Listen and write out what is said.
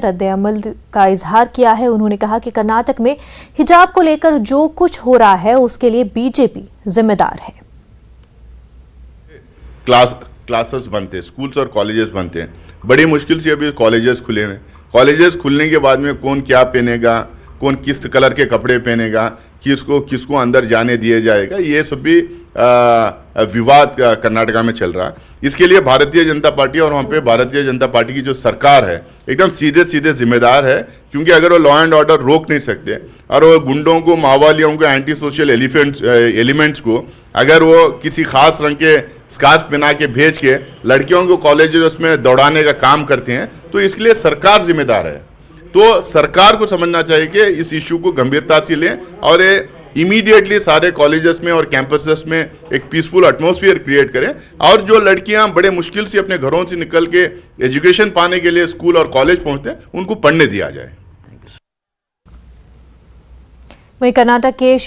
रद्द अमल का इजहार किया है। उन्होंने कहा कि कर्नाटक में हिजाब को लेकर जो कुछ हो रहा है उसके लिए बीजेपी जिम्मेदार है। क्लासेस बनते हैं, स्कूल्स और कॉलेजेस बनते हैं, बड़ी मुश्किल से अभी कॉलेजेस खुले हैं। कॉलेजेस खुलने के बाद में कौन क्या पहनेगा, कौन किस कलर के कपड़े पहनेगा, किसको अंदर जाने दिया जाएगा, ये सब भी विवाद कर्नाटका में चल रहा है। इसके लिए भारतीय जनता पार्टी और वहाँ पे भारतीय जनता पार्टी की जो सरकार है एकदम सीधे सीधे जिम्मेदार है, क्योंकि अगर वो लॉ एंड ऑर्डर रोक नहीं सकते और वो गुंडों को, माओवादियों को, एंटी सोशल एलिमेंट्स को अगर वो किसी खास रंग के स्कार्फ पहना के भेज के लड़कियों को कॉलेज में दौड़ाने का काम करते हैं, तो इसके लिए सरकार जिम्मेदार है। तो सरकार को समझना चाहिए कि इस इशू को गंभीरता से लें और इमीडिएटली सारे कॉलेजेस में और कैंपसेस में एक पीसफुल एटमॉस्फेयर क्रिएट करें और जो लड़कियां बड़े मुश्किल से अपने घरों से निकल के एजुकेशन पाने के लिए स्कूल और कॉलेज पहुंचते हैं, उनको पढ़ने दिया जाए। वहीं कर्नाटक के